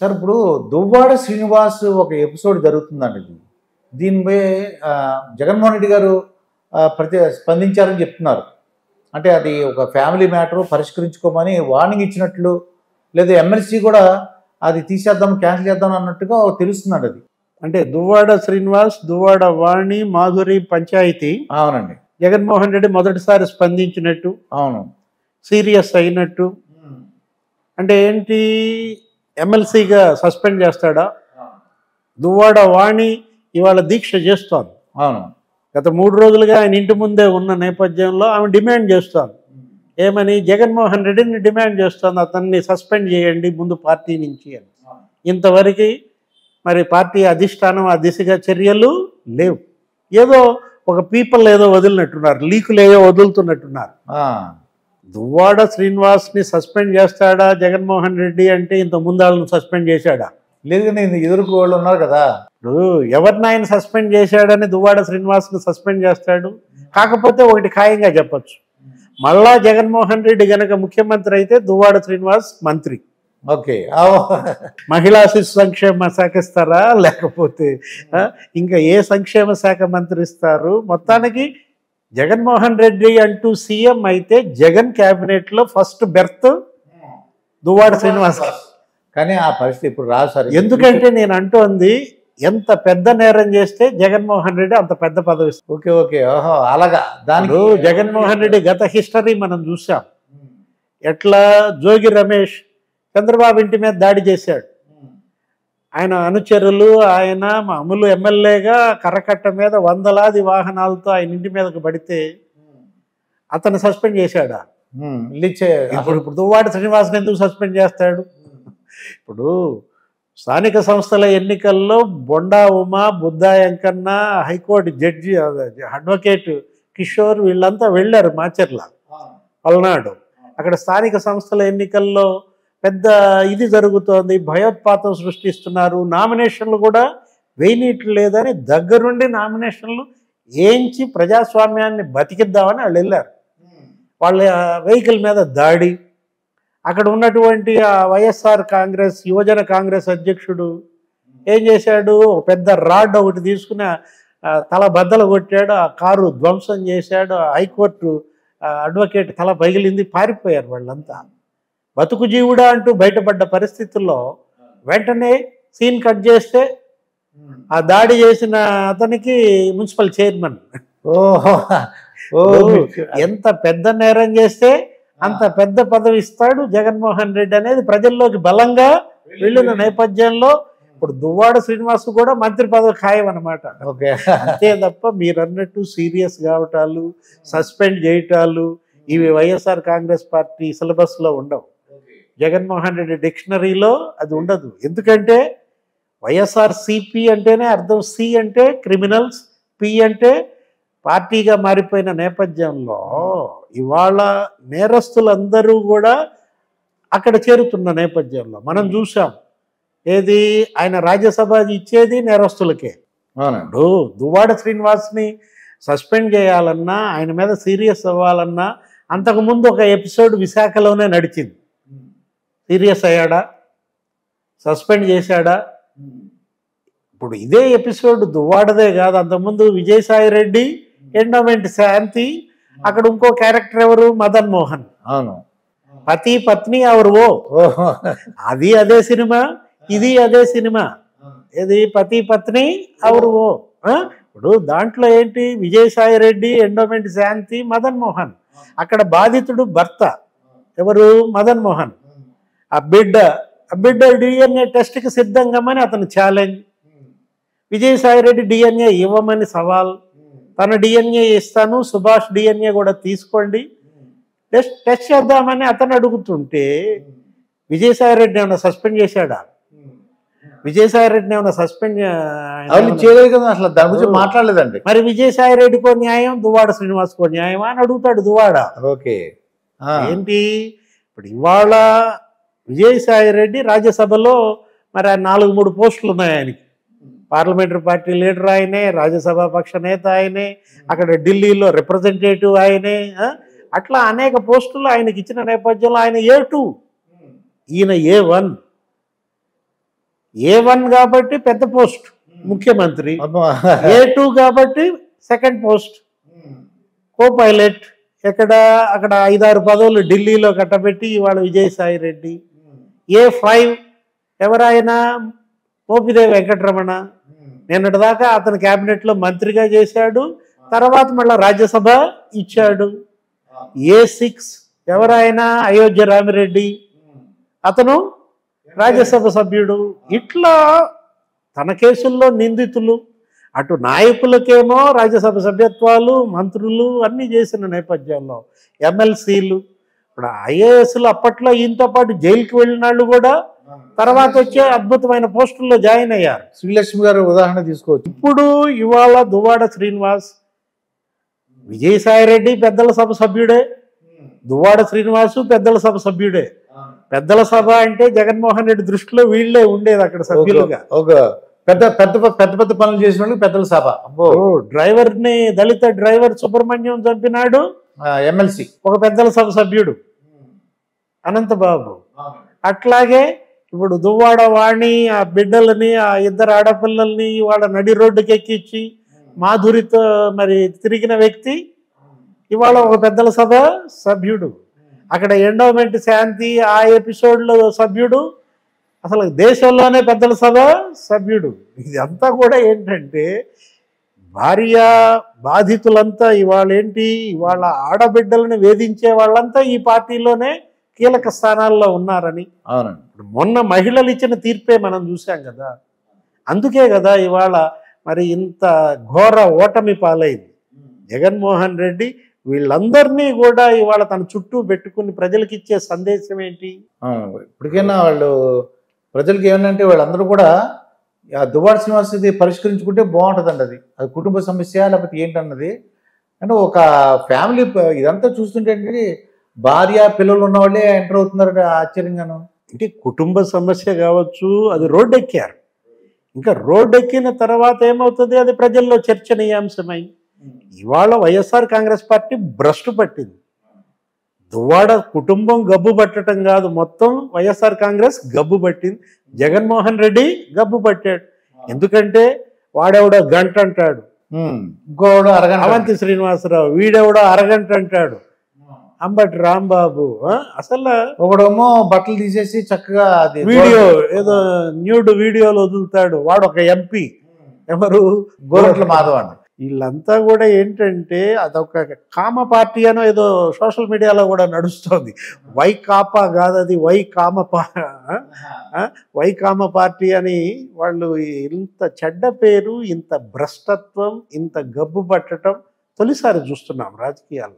Sir ఇప్పుడు దువ్వాడ శ్రీనివాస్ ఒక episode జరుగుతుందండి ఇది. దీనిపై జగన్మోహన్ రెడ్డి గారు స్పందించారని చెప్తున్నారు. అంటే అది ఒక ఫ్యామిలీ మ్యాటర్ పరిష్కరించుకోమని వార్నింగ్ ఇచ్చినట్లు, లేదా ఎమ్మెల్సీ కూడా అది తీసేద్దాం క్యాన్సిల్ చేద్దాం అన్నట్టుగా తెలుస్తుందండి అది. అంటే దువ్వాడ శ్రీనివాస్, దువ్వాడ వాణి, మాధురి పంచాయతీ. అవునండి. జగన్మోహన్ రెడ్డి మొదటిసారి స్పందించినట్టు, అవును, సీరియస్ అయినట్టు. అంటే ఏంటి, ఎమ్మెల్సీగా సస్పెండ్ చేస్తాడా? దువ్వాడ వాణి ఇవాళ దీక్ష చేస్తోంది. అవును, గత 3 రోజులుగా ఆయన ఇంటి ముందే ఉన్న నేపథ్యంలో ఆమె డిమాండ్ చేస్తోంది. ఏమని? జగన్మోహన్ రెడ్డిని డిమాండ్ చేస్తోంది, అతన్ని సస్పెండ్ చేయండి ముందు పార్టీ నుంచి అని. ఇంతవరకు మరి పార్టీ అధిష్టానం ఆ దిశగా చర్యలు లేవు. ఏదో ఒక పీపుల్ ఏదో వదిలినట్టున్నారు, లీకులు ఏదో వదులుతున్నట్టున్నారు. దువ్వాడ శ్రీనివాస్ని సస్పెండ్ చేస్తాడా జగన్మోహన్ రెడ్డి అంటే ఇంత ముందు వాళ్ళని సస్పెండ్ చేశాడా? లేదు, నేను ఎదురుకు వాళ్ళు ఉన్నారు కదా. ఇప్పుడు ఎవరిని ఆయన సస్పెండ్ చేశాడని దువ్వాడ శ్రీనివాస్ని సస్పెండ్ చేస్తాడు? కాకపోతే ఒకటి ఖాయంగా చెప్పచ్చు, మళ్ళా జగన్మోహన్ రెడ్డి గనక ముఖ్యమంత్రి అయితే దువ్వాడ శ్రీనివాస్ మంత్రి. ఓకే. మహిళా శిశు సంక్షేమ శాఖ ఇస్తారా, లేకపోతే ఇంకా ఏ సంక్షేమ శాఖ మంత్రి ఇస్తారు? మొత్తానికి జగన్మోహన్ రెడ్డి అంటూ సీఎం అయితే జగన్ క్యాబినెట్లో ఫస్ట్ బెర్త్ దువ్వాడ శ్రీనివాస్. కానీ ఆ పరిస్థితి ఇప్పుడు రాదు సార్. ఎందుకంటే నేను అంటోంది, ఎంత పెద్ద నేరం చేస్తే జగన్మోహన్ రెడ్డి అంత పెద్ద పదవి. ఓకే ఓకే, ఓహో అలాగా. దానికి జగన్మోహన్ రెడ్డి గత హిస్టరీ మనం చూసాం. ఎట్లా జోగి రమేష్ చంద్రబాబు ఇంటి మీద దాడి చేశాడు. ఆయన అనుచరులు, ఆయన మామూలు ఎమ్మెల్యేగా కర్రకట్ట మీద వందలాది వాహనాలతో ఆయన ఇంటి మీదకు పడితే అతను సస్పెండ్ చేశాడా? ఇప్పుడు దువ్వాడ శ్రీనివాస్ని ఎందుకు సస్పెండ్ చేస్తాడు? ఇప్పుడు స్థానిక సంస్థల ఎన్నికల్లో Bonda Uma, Buddha Venkanna, high court judge advocate Kishore వీళ్ళంతా వెళ్ళారు మాచర్ల పల్నాడు. అక్కడ స్థానిక సంస్థల ఎన్నికల్లో పెద్ద ఇది జరుగుతోంది, భయోత్పాతం సృష్టిస్తున్నారు, నామినేషన్లు కూడా వేయనీట్లు లేదని దగ్గరుండి నామినేషన్లు ఏంచి ప్రజాస్వామ్యాన్ని బతికిద్దామని వాళ్ళు వెళ్ళారు. వాళ్ళ వెహికల్ మీద దాడి. అక్కడ ఉన్నటువంటి వైఎస్ఆర్ కాంగ్రెస్ యువజన కాంగ్రెస్ అధ్యక్షుడు ఏం చేశాడు, పెద్ద రాడ్ ఒకటి తీసుకుని తల బద్దలు కొట్టాడు, ఆ కారు ధ్వంసం చేశాడు. హైకోర్టు అడ్వకేట్ తల పగిలింది, పారిపోయారు వాళ్ళంతా. బతుకు జీవుడా అంటూ బయటపడ్డ పరిస్థితుల్లో వెంటనే సీన్ కట్ చేస్తే ఆ దాడి చేసిన అతనికి మున్సిపల్ చైర్మన్. ఎంత పెద్ద నేరం చేస్తే అంత పెద్ద పదవి ఇస్తాడు జగన్మోహన్ రెడ్డి అనేది ప్రజల్లోకి బలంగా వెళ్ళిన నేపథ్యంలో ఇప్పుడు దువ్వాడ శ్రీనివాస్ కూడా మంత్రి పదవి ఖాయం అనమాట. అంతే తప్ప మీరు అన్నట్టు సీరియస్ కావటాలు, సస్పెండ్ చేయటాలు ఇవి వైఎస్ఆర్ కాంగ్రెస్ పార్టీ సిలబస్లో ఉండవు. జగన్మోహన్ రెడ్డి డిక్షనరీలో అది ఉండదు. ఎందుకంటే వైఎస్ఆర్ సిపి అంటేనే అర్థం, సి అంటే క్రిమినల్స్, పి అంటే పార్టీగా మారిపోయిన నేపథ్యంలో ఇవాళ నేరస్తులందరూ కూడా అక్కడ చేరుతున్న నేపథ్యంలో మనం చూసాం. ఏది, ఆయన రాజ్యసభ ఇచ్చేది నేరస్తులకే. ఇప్పుడు దువ్వాడ శ్రీనివాస్ని సస్పెండ్ చేయాలన్నా, ఆయన మీద సీరియస్ అవ్వాలన్నా అంతకుముందు ఒక ఎపిసోడ్ విశాఖలోనే నడిచింది. సీరియస్ అయ్యాడా? సస్పెండ్ చేశాడా? ఇప్పుడు ఇదే ఎపిసోడ్ దువ్వాడదే కాదు, అంతకుముందు విజయసాయి రెడ్డి, ఎండోమెంట్ శాంతి, అక్కడ ఇంకో క్యారెక్టర్ ఎవరు, మదన్ మోహన్. అవును, పతి పత్ని ఎవరు, అది అదే సినిమా, ఇది అదే సినిమా. ఏది, పతి పత్ని ఎవరు. ఇప్పుడు దాంట్లో ఏంటి, విజయసాయి రెడ్డి, ఎండోమెంట్ శాంతి, మదన్ మోహన్. అక్కడ బాధితుడు భర్త ఎవరు, మదన్ మోహన్. ఆ బిడ్డ డిఎన్ఏ టెస్ట్కి సిద్ధంగామని అతను ఛాలెంజ్. విజయసాయి రెడ్డి డిఎన్ఏ ఇవ్వమని సవాల్. తన డిఎన్ఏ ఇస్తాను, సుభాష్ డిఎన్ఏ కూడా తీసుకోండి, టెస్ట్ చేద్దామని అతను అడుగుతుంటే విజయసాయి రెడ్డి ఏమైనా సస్పెండ్ చేశాడా? విజయసాయి రెడ్డిని ఏమైనా సస్పెండ్ చేయలేదు కదా, అసలు దాని గురించి మాట్లాడలేదండి. మరి విజయసాయి రెడ్డికో న్యాయం, దువ్వాడ శ్రీనివాస్కో న్యాయమా అని అడుగుతాడు దువ్వాడ. ఓకే, ఏంటి ఇప్పుడు ఇవాళ విజయసాయి రెడ్డి రాజ్యసభలో మరి 4-3 పోస్టులు ఉన్నాయి ఆయనకి. పార్లమెంటరీ పార్టీ లీడర్ ఆయనే, రాజ్యసభ పక్ష నేత ఆయనే, అక్కడ ఢిల్లీలో రిప్రజెంటేటివ్ ఆయనే. అట్లా అనేక పోస్టులు ఆయనకి ఇచ్చిన నేపథ్యంలో ఆయన A2, ఈయన A1. A1 కాబట్టి పెద్ద పోస్ట్ ముఖ్యమంత్రి, A2 కాబట్టి సెకండ్ పోస్ట్ కో పైలట్. అక్కడ 5-6 పదవులు ఢిల్లీలో కట్టబెట్టి ఇవాళ విజయసాయి రెడ్డి. A5 ఎవరైనా మోపిదేవి వెంకటరమణ, నిన్నటిదాకా అతని క్యాబినెట్లో మంత్రిగా చేశాడు, తర్వాత మళ్ళీ రాజ్యసభ ఇచ్చాడు. A6 ఎవరైనా అయోధ్య రామిరెడ్డి, అతను రాజ్యసభ సభ్యుడు. ఇట్లా తన కేసుల్లో నిందితులు, అటు నాయకులకేమో రాజ్యసభ సభ్యత్వాలు, మంత్రులు అన్నీ చేసిన నేపథ్యంలో ఎమ్మెల్సీలు, ఇప్పుడు ఐఏఎస్లు అప్పట్లో ఈయనతో పాటు జైలుకి వెళ్ళిన వాళ్ళు కూడా తర్వాత వచ్చే అద్భుతమైన పోస్టుల్లో జాయిన్ అయ్యారు. శ్రీలక్ష్మి గారు ఉదాహరణ తీసుకోవచ్చు. ఇప్పుడు ఇవాళ దువ్వాడ శ్రీనివాస్, విజయసాయి రెడ్డి పెద్దల సభ సభ్యుడే, దువ్వాడ శ్రీనివాసు పెద్దల సభ సభ్యుడే. పెద్దల సభ అంటే జగన్మోహన్ రెడ్డి దృష్టిలో వీళ్ళే ఉండేది అక్కడ సభ్యులుగా. ఒక పెద్ద పెద్ద పెద్ద పెద్ద పనులు చేసిన వాళ్ళకి పెద్దల సభ. డ్రైవర్ ని, దళిత డ్రైవర్ సుబ్రహ్మణ్యం చంపినాడు, ఎమ్మెల్సీ ఒక పెద్దల సభ సభ్యుడు అనంతబాబు. అట్లాగే ఇప్పుడు దువ్వాడ వాణి ఆ బిడ్డలని, ఆ 2 ఆడపిల్లల్ని ఇవాళ నడి రోడ్డుకి ఎక్కించి మాధురితో మరి తిరిగిన వ్యక్తి ఇవాళ ఒక పెద్దల సభ సభ్యుడు. అక్కడ ఎండోమెంట్ శాంతి ఆ ఎపిసోడ్లో సభ్యుడు, అసలు దేశంలోనే పెద్దల సభ సభ్యుడు. ఇదంతా కూడా ఏంటంటే భార్య బాధితులంతా ఇవాళ ఇవాళ ఆడబిడ్డలను వేధించే వాళ్ళంతా ఈ పార్టీలోనే కీలక స్థానాల్లో ఉన్నారని. అవునండి. మొన్న మహిళలు ఇచ్చిన తీర్పే మనం చూసాం కదా. అందుకే కదా ఇవాళ మరి ఇంత ఘోర ఓటమి పాలైంది జగన్మోహన్ రెడ్డి. వీళ్ళందరినీ కూడా ఇవాళ తన చుట్టూ పెట్టుకుని ప్రజలకు ఇచ్చే సందేశం ఏంటి? ఇప్పటికైనా వాళ్ళు ప్రజలకి ఏమంటే వాళ్ళందరూ కూడా ఆ దువ్వాడ శ్రీనివాస్ ఇది పరిష్కరించుకుంటే బాగుంటుందండి. అది కుటుంబ సమస్య లేకపోతే ఏంటన్నది. అంటే ఒక ఫ్యామిలీ ఇదంతా చూస్తుంటే భార్య పిల్లలు ఉన్న వాళ్ళే ఎంటర్ అవుతున్నారంటే ఆశ్చర్యంగాను. అంటే కుటుంబ సమస్య కావచ్చు, అది రోడ్డు ఎక్కారు. ఇంకా రోడ్డు ఎక్కిన తర్వాత ఏమవుతుంది, అది ప్రజల్లో చర్చనీయాంశమై ఇవాళ వైఎస్ఆర్ కాంగ్రెస్ పార్టీ భ్రష్టు పట్టింది. దువ్వాడ కుటుంబం గబ్బు పట్టడం కాదు, మొత్తం వైఎస్ఆర్ కాంగ్రెస్ గబ్బు పట్టింది. జగన్మోహన్ రెడ్డి గబ్బు పట్టాడు. ఎందుకంటే వాడెవడో గంట అంటాడు, ఇంకోడు అరగంట. అవంతి శ్రీనివాసరావు వీడెవడో అరగంట అంటాడు, అంబటి రాంబాబు అసలు ఒకడేమో బట్టలు తీసేసి చక్కగా అది వీడియో ఏదో న్యూడ్ వీడియోలు వదులుతాడు. వాడు ఒక ఎంపీ, ఎవరు గోరట్ల మాధవ్ అండి. వీళ్ళంతా కూడా ఏంటంటే అదొక కామ పార్టీ అనో ఏదో సోషల్ మీడియాలో కూడా నడుస్తుంది. వైకాపా కాదు అది, వైకామ పార్టీ అని. వాళ్ళు ఇంత చెడ్డ పేరు, ఇంత భ్రష్టత్వం, ఇంత గబ్బు పట్టడం తొలిసారి చూస్తున్నాం రాజకీయాల్లో.